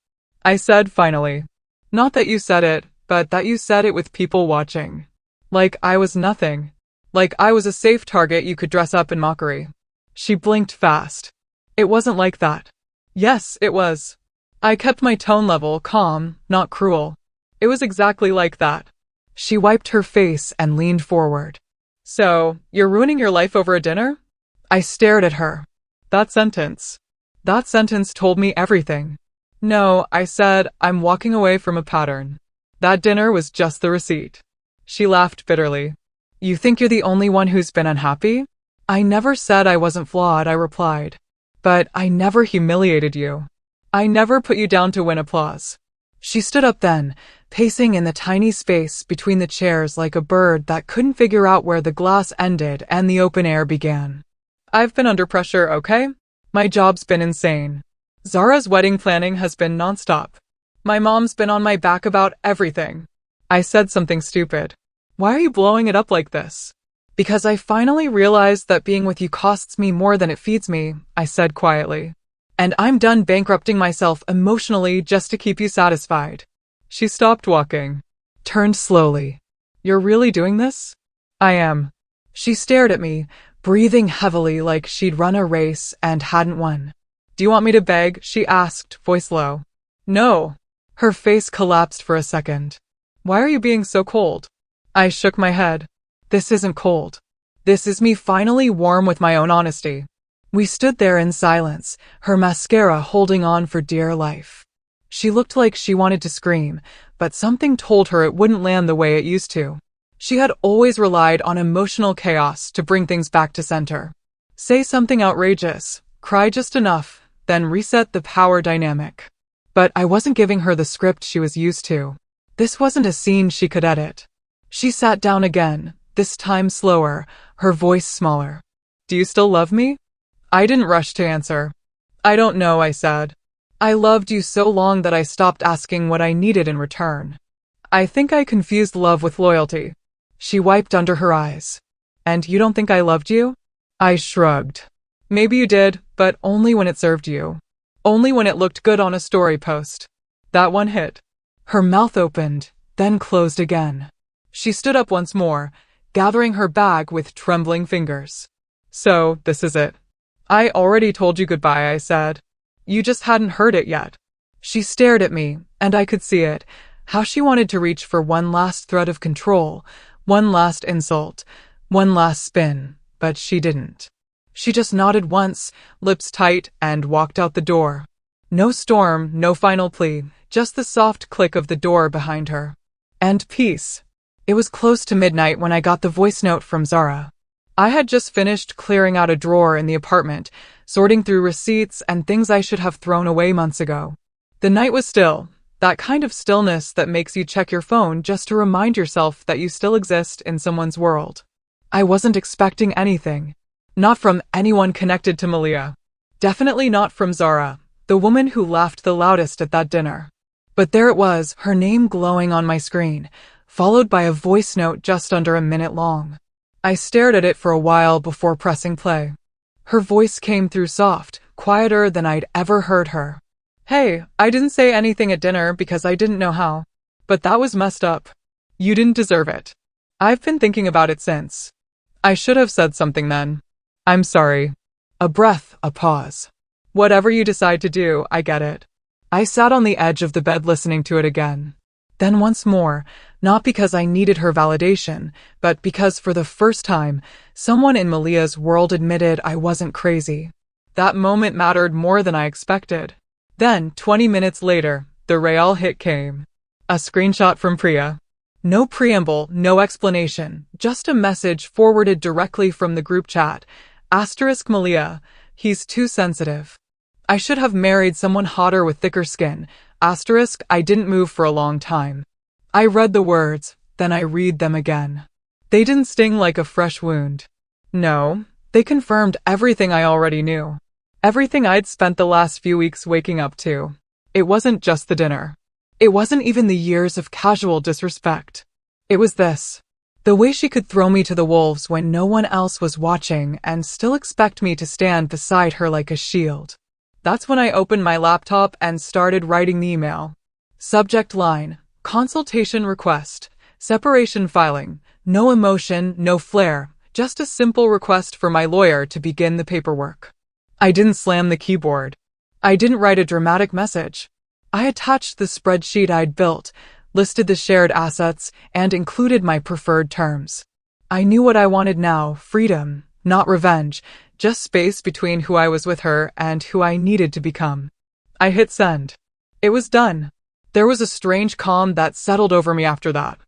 I said finally. "Not that you said it, but that you said it with people watching. Like I was nothing. Like I was a safe target you could dress up in mockery." She blinked fast. "It wasn't like that." "Yes, it was." I kept my tone level, calm, not cruel. "It was exactly like that." She wiped her face and leaned forward. "So, you're ruining your life over a dinner?" I stared at her. That sentence told me everything. "No," I said, "I'm walking away from a pattern. That dinner was just the receipt." She laughed bitterly. "You think you're the only one who's been unhappy?" "I never said I wasn't flawed," I replied. "But I never humiliated you. I never put you down to win applause." She stood up then, pacing in the tiny space between the chairs like a bird that couldn't figure out where the glass ended and the open air began. "I've been under pressure, okay? My job's been insane. Zara's wedding planning has been nonstop. My mom's been on my back about everything." I said something stupid. "Why are you blowing it up like this?" "Because I finally realized that being with you costs me more than it feeds me," I said quietly. "And I'm done bankrupting myself emotionally just to keep you satisfied." She stopped walking, turned slowly. "You're really doing this?" "I am." She stared at me, breathing heavily like she'd run a race and hadn't won. "Do you want me to beg?" she asked, voice low. "No." Her face collapsed for a second. "Why are you being so cold?" I shook my head. "This isn't cold. This is me finally warm with my own honesty." We stood there in silence, her mascara holding on for dear life. She looked like she wanted to scream, but something told her it wouldn't land the way it used to. She had always relied on emotional chaos to bring things back to center. Say something outrageous, cry just enough, then reset the power dynamic. But I wasn't giving her the script she was used to. This wasn't a scene she could edit. She sat down again, this time slower, her voice smaller. "Do you still love me?" I didn't rush to answer. "I don't know," I said. "I loved you so long that I stopped asking what I needed in return. I think I confused love with loyalty." She wiped under her eyes. "And you don't think I loved you?" I shrugged. "Maybe you did, but only when it served you. Only when it looked good on a story post." That one hit. Her mouth opened, then closed again. She stood up once more, gathering her bag with trembling fingers. "So, this is it." "I already told you goodbye," I said. "You just hadn't heard it yet." She stared at me, and I could see it, how she wanted to reach for one last thread of control, one last insult, one last spin, but she didn't. She just nodded once, lips tight, and walked out the door. No storm, no final plea, just the soft click of the door behind her. And peace. It was close to midnight when I got the voice note from Zara. I had just finished clearing out a drawer in the apartment, sorting through receipts and things I should have thrown away months ago. The night was still, that kind of stillness that makes you check your phone just to remind yourself that you still exist in someone's world. I wasn't expecting anything. Not from anyone connected to Malia. Definitely not from Zara, the woman who laughed the loudest at that dinner. But there it was, her name glowing on my screen, followed by a voice note just under a minute long. I stared at it for a while before pressing play. Her voice came through soft, quieter than I'd ever heard her. Hey, I didn't say anything at dinner because I didn't know how. But that was messed up. You didn't deserve it. I've been thinking about it since. I should have said something then. I'm sorry. A breath, a pause. Whatever you decide to do, I get it. I sat on the edge of the bed listening to it again. Then once more, not because I needed her validation, but because for the first time, someone in Malia's world admitted I wasn't crazy. That moment mattered more than I expected. Then, 20 minutes later, the real hit came. A screenshot from Priya. No preamble, no explanation, just a message forwarded directly from the group chat. Asterisk Malia, he's too sensitive. I should have married someone hotter with thicker skin. Asterisk, I didn't move for a long time. I read the words, then I read them again. They didn't sting like a fresh wound. No, they confirmed everything I already knew. Everything I'd spent the last few weeks waking up to. It wasn't just the dinner. It wasn't even the years of casual disrespect. It was this. The way she could throw me to the wolves when no one else was watching and still expect me to stand beside her like a shield. That's when I opened my laptop and started writing the email. Subject line, consultation request, separation filing, no emotion, no flair, just a simple request for my lawyer to begin the paperwork. I didn't slam the keyboard. I didn't write a dramatic message. I attached the spreadsheet I'd built, listed the shared assets, and included my preferred terms. I knew what I wanted now, freedom, not revenge, just space between who I was with her and who I needed to become. I hit send. It was done. There was a strange calm that settled over me after that.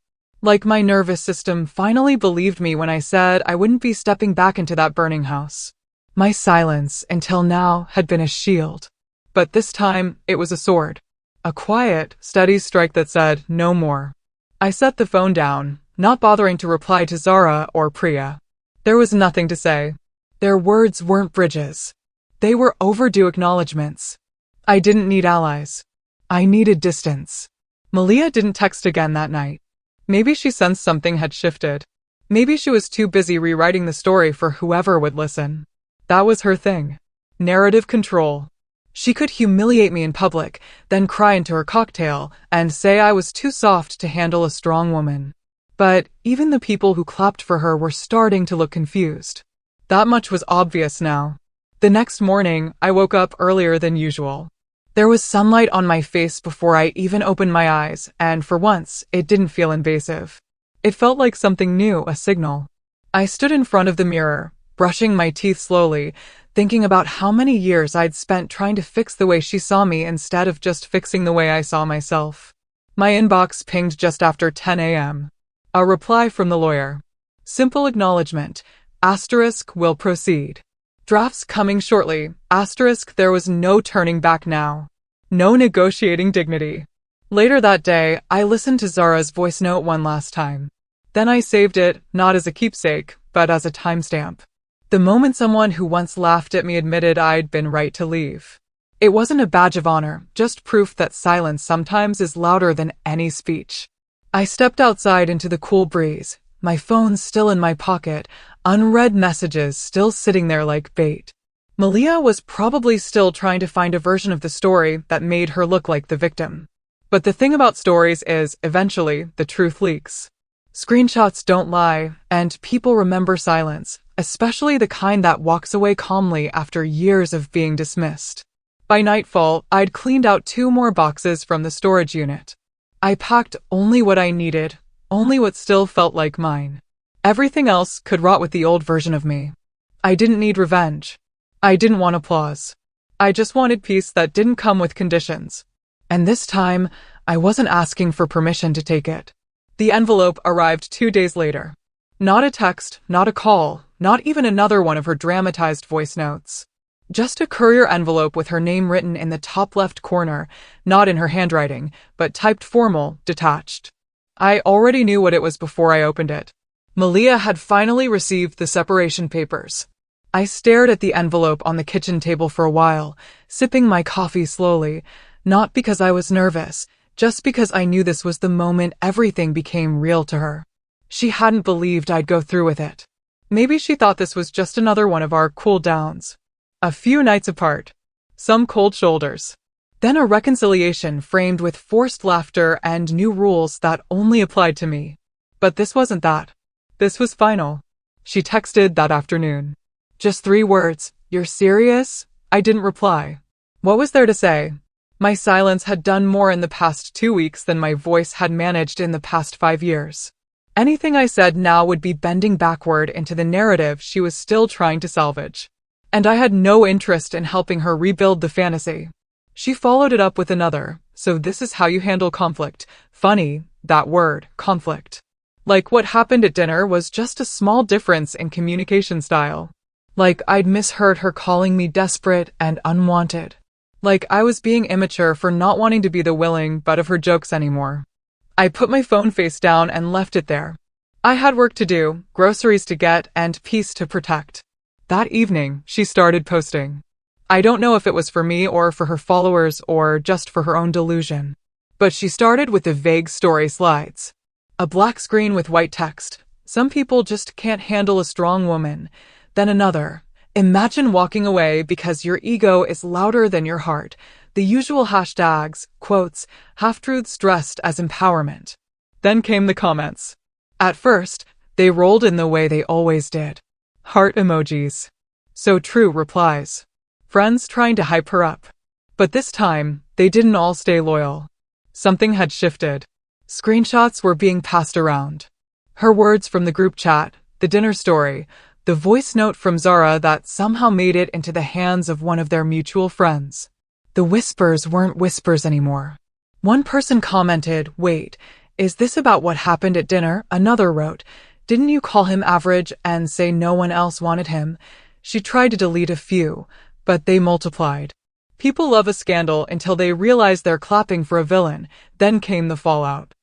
Like my nervous system finally believed me when I said I wouldn't be stepping back into that burning house. My silence, until now, had been a shield. But this time, it was a sword. A quiet, steady strike that said, no more. I set the phone down, not bothering to reply to Zara or Priya. There was nothing to say. Their words weren't bridges. They were overdue acknowledgments. I didn't need allies. I needed distance. Malia didn't text again that night. Maybe she sensed something had shifted. Maybe she was too busy rewriting the story for whoever would listen. That was her thing. Narrative control. She could humiliate me in public, then cry into her cocktail and say I was too soft to handle a strong woman. But even the people who clapped for her were starting to look confused. That much was obvious now. The next morning, I woke up earlier than usual. There was sunlight on my face before I even opened my eyes, and for once, it didn't feel invasive. It felt like something new, a signal. I stood in front of the mirror, brushing my teeth slowly, thinking about how many years I'd spent trying to fix the way she saw me instead of just fixing the way I saw myself. My inbox pinged just after 10 a.m. A reply from the lawyer. Simple acknowledgement. Asterisk will proceed. Drafts coming shortly. Asterisk there was no turning back now. No negotiating dignity. Later that day, I listened to Zara's voice note one last time. Then I saved it, not as a keepsake, but as a timestamp. The moment someone who once laughed at me admitted I'd been right to leave. It wasn't a badge of honor, just proof that silence sometimes is louder than any speech. I stepped outside into the cool breeze, my phone still in my pocket, unread messages still sitting there like bait. Malia was probably still trying to find a version of the story that made her look like the victim. But the thing about stories is, eventually, the truth leaks. Screenshots don't lie, and people remember silence, especially the kind that walks away calmly after years of being dismissed. By nightfall, I'd cleaned out 2 more boxes from the storage unit. I packed only what I needed, only what still felt like mine. Everything else could rot with the old version of me. I didn't need revenge. I didn't want applause. I just wanted peace that didn't come with conditions. And this time, I wasn't asking for permission to take it. The envelope arrived 2 days later. Not a text, not a call, not even another one of her dramatized voice notes. Just a courier envelope with her name written in the top left corner, not in her handwriting, but typed formal, detached. I already knew what it was before I opened it. Malia had finally received the separation papers. I stared at the envelope on the kitchen table for a while, sipping my coffee slowly, not because I was nervous, just because I knew this was the moment everything became real to her. She hadn't believed I'd go through with it. Maybe she thought this was just another one of our cool downs. A few nights apart. Some cold shoulders. Then a reconciliation framed with forced laughter and new rules that only applied to me. But this wasn't that. This was final. She texted that afternoon. Just 3 words. You're serious? I didn't reply. What was there to say? My silence had done more in the past 2 weeks than my voice had managed in the past 5 years. Anything I said now would be bending backward into the narrative she was still trying to salvage. And I had no interest in helping her rebuild the fantasy. She followed it up with another, so this is how you handle conflict. Funny, that word, conflict. Like what happened at dinner was just a small difference in communication style. Like I'd misheard her calling me desperate and unwanted. Like I was being immature for not wanting to be the willing butt of her jokes anymore. I put my phone face down and left it there. I had work to do, groceries to get, and peace to protect. That evening, she started posting. I don't know if it was for me or for her followers or just for her own delusion. But she started with the vague story slides. A black screen with white text. Some people just can't handle a strong woman. Then another. Imagine walking away because your ego is louder than your heart. The usual hashtags, quotes, half-truths dressed as empowerment. Then came the comments. At first, they rolled in the way they always did. Heart emojis. So true replies. Friends trying to hype her up. But this time, they didn't all stay loyal. Something had shifted. Screenshots were being passed around. Her words from the group chat, the dinner story, the voice note from Zara that somehow made it into the hands of one of their mutual friends. The whispers weren't whispers anymore. One person commented, "Wait, is this about what happened at dinner?" Another wrote, "Didn't you call him average and say no one else wanted him?" She tried to delete a few, but they multiplied. People love a scandal until they realize they're clapping for a villain. Then came the fallout.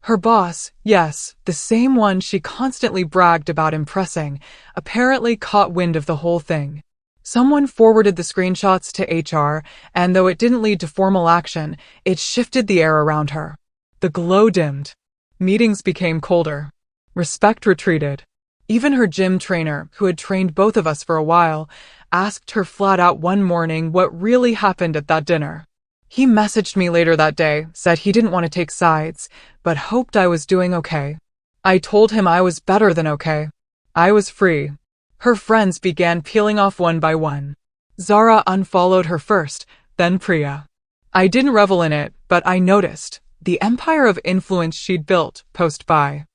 Her boss, yes, the same one she constantly bragged about impressing, apparently caught wind of the whole thing. Someone forwarded the screenshots to HR, and though it didn't lead to formal action, it shifted the air around her. The glow dimmed. Meetings became colder. Respect retreated. Even her gym trainer, who had trained both of us for a while, asked her flat out one morning what really happened at that dinner. He messaged me later that day, said he didn't want to take sides, but hoped I was doing okay. I told him I was better than okay. I was free. Her friends began peeling off one by one. Zara unfollowed her first, then Priya. I didn't revel in it, but I noticed the empire of influence she'd built, post by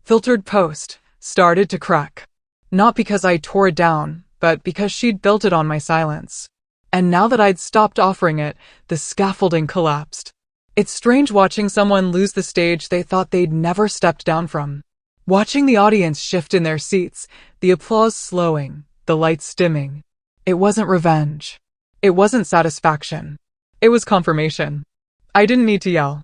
filtered post, started to crack. Not because I tore it down, but because she'd built it on my silence. And now that I'd stopped offering it, the scaffolding collapsed. It's strange watching someone lose the stage they thought they'd never stepped down from. Watching the audience shift in their seats, the applause slowing, the lights dimming. It wasn't revenge. It wasn't satisfaction. It was confirmation. I didn't need to yell.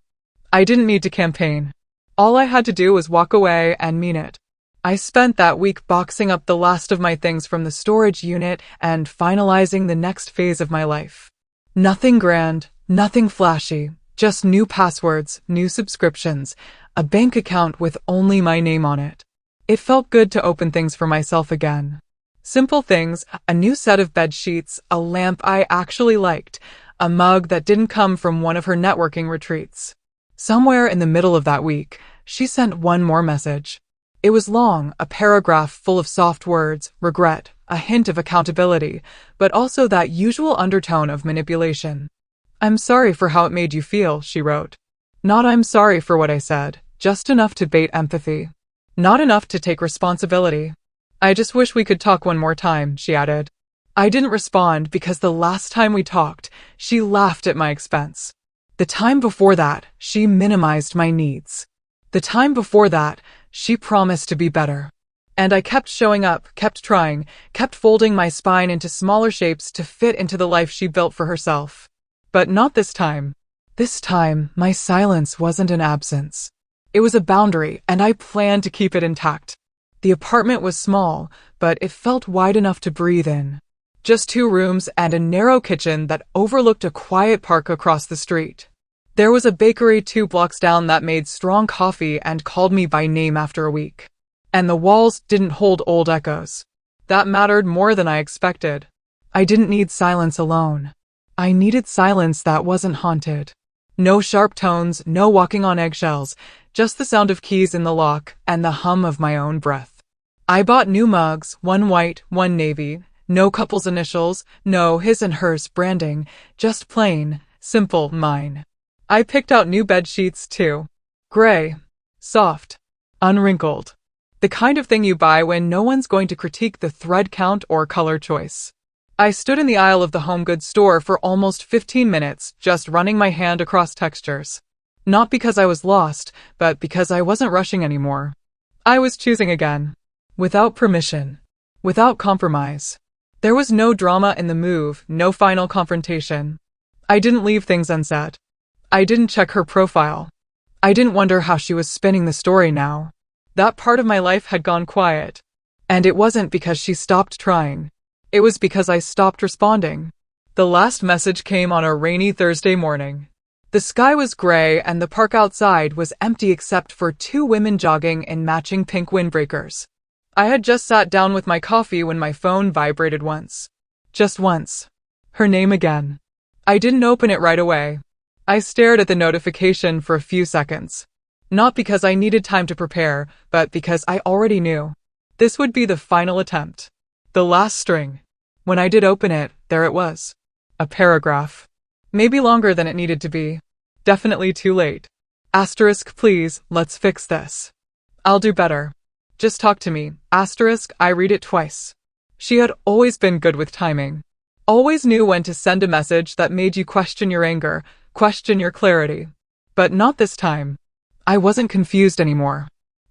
I didn't need to campaign. All I had to do was walk away and mean it. I spent that week boxing up the last of my things from the storage unit and finalizing the next phase of my life. Nothing grand, nothing flashy, just new passwords, new subscriptions, a bank account with only my name on it. It felt good to open things for myself again. Simple things, a new set of bed sheets, a lamp I actually liked, a mug that didn't come from one of her networking retreats. Somewhere in the middle of that week, she sent one more message. It was long, a paragraph full of soft words, regret, a hint of accountability, but also that usual undertone of manipulation. "I'm sorry for how it made you feel," she wrote. Not "I'm sorry for what I said," just enough to bait empathy. Not enough to take responsibility. "I just wish we could talk one more time," she added. I didn't respond because the last time we talked, she laughed at my expense. The time before that, she minimized my needs. The time before that, she promised to be better. And I kept showing up, kept trying, kept folding my spine into smaller shapes to fit into the life she built for herself. But not this time. This time, my silence wasn't an absence. It was a boundary, and I planned to keep it intact. The apartment was small, but it felt wide enough to breathe in. Just 2 rooms and a narrow kitchen that overlooked a quiet park across the street. There was a bakery 2 blocks down that made strong coffee and called me by name after a week. And the walls didn't hold old echoes. That mattered more than I expected. I didn't need silence alone. I needed silence that wasn't haunted. No sharp tones, no walking on eggshells, just the sound of keys in the lock and the hum of my own breath. I bought new mugs, 1 white, 1 navy, no couple's initials, no his and hers branding, just plain, simple mine. I picked out new bed sheets too. Gray, soft, unwrinkled. The kind of thing you buy when no one's going to critique the thread count or color choice. I stood in the aisle of the home goods store for almost 15 minutes, just running my hand across textures. Not because I was lost, but because I wasn't rushing anymore. I was choosing again. Without permission. Without compromise. There was no drama in the move, no final confrontation. I didn't leave things unsaid. I didn't check her profile. I didn't wonder how she was spinning the story now. That part of my life had gone quiet. And it wasn't because she stopped trying. It was because I stopped responding. The last message came on a rainy Thursday morning. The sky was gray and the park outside was empty except for 2 women jogging in matching pink windbreakers. I had just sat down with my coffee when my phone vibrated once. Just once. Her name again. I didn't open it right away. I stared at the notification for a few seconds. Not because I needed time to prepare, but because I already knew. This would be the final attempt. The last string. When I did open it, there it was. A paragraph. Maybe longer than it needed to be. Definitely too late. Asterisk, please, let's fix this. I'll do better. Just talk to me. Asterisk, I read it twice. She had always been good with timing. Always knew when to send a message that made you question your anger, question your clarity. But not this time. I wasn't confused anymore.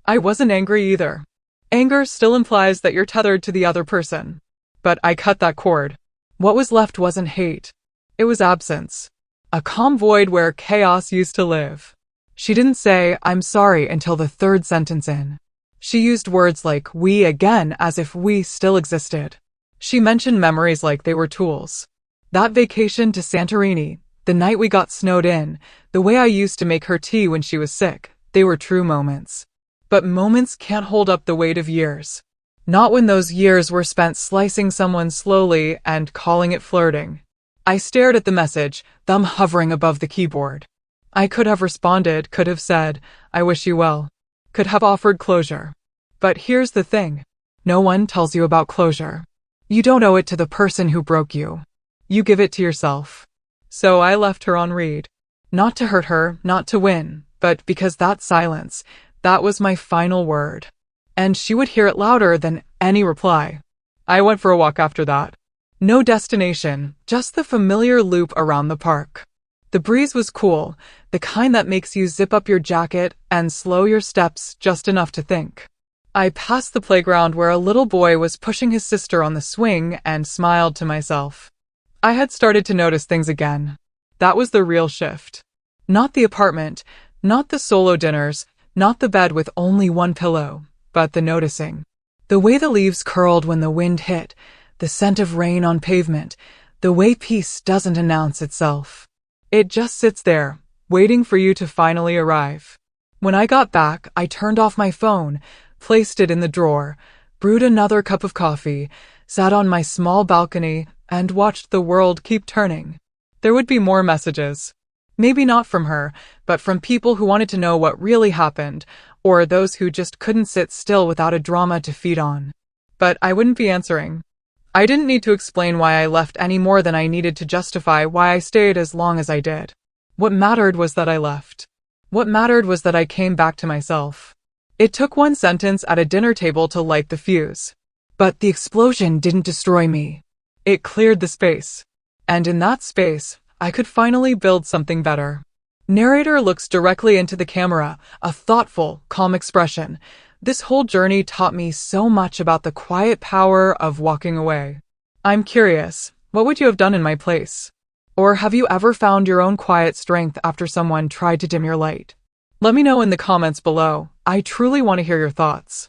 I wasn't angry either. Anger still implies that you're tethered to the other person. But I cut that cord. What was left wasn't hate. It was absence. A calm void where chaos used to live. She didn't say, I'm sorry, until the 3rd sentence in. She used words like we again as if we still existed. She mentioned memories like they were tools. That vacation to Santorini, the night we got snowed in, the way I used to make her tea when she was sick, they were true moments. But moments can't hold up the weight of years. Not when those years were spent slicing someone slowly and calling it flirting. I stared at the message, thumb hovering above the keyboard. I could have responded, could have said, I wish you well. Could have offered closure. But here's the thing. No one tells you about closure. You don't owe it to the person who broke you. You give it to yourself. So I left her on read. Not to hurt her, not to win, but because that silence, that was my final word. And she would hear it louder than any reply. I went for a walk after that. No destination, just the familiar loop around the park. The breeze was cool, the kind that makes you zip up your jacket and slow your steps just enough to think. I passed the playground where a little boy was pushing his sister on the swing and smiled to myself. I had started to notice things again. That was the real shift. Not the apartment, not the solo dinners, not the bed with only 1 pillow, but the noticing. The way the leaves curled when the wind hit, the scent of rain on pavement, the way peace doesn't announce itself. It just sits there, waiting for you to finally arrive. When I got back, I turned off my phone, placed it in the drawer, brewed another cup of coffee, sat on my small balcony, and watched the world keep turning. There would be more messages. Maybe not from her, but from people who wanted to know what really happened, or those who just couldn't sit still without a drama to feed on. But I wouldn't be answering. I didn't need to explain why I left any more than I needed to justify why I stayed as long as I did. What mattered was that I left. What mattered was that I came back to myself. It took 1 sentence at a dinner table to light the fuse. But the explosion didn't destroy me. It cleared the space. And in that space, I could finally build something better. Narrator looks directly into the camera, a thoughtful, calm expression. This whole journey taught me so much about the quiet power of walking away. I'm curious, what would you have done in my place? Or have you ever found your own quiet strength after someone tried to dim your light? Let me know in the comments below. I truly want to hear your thoughts.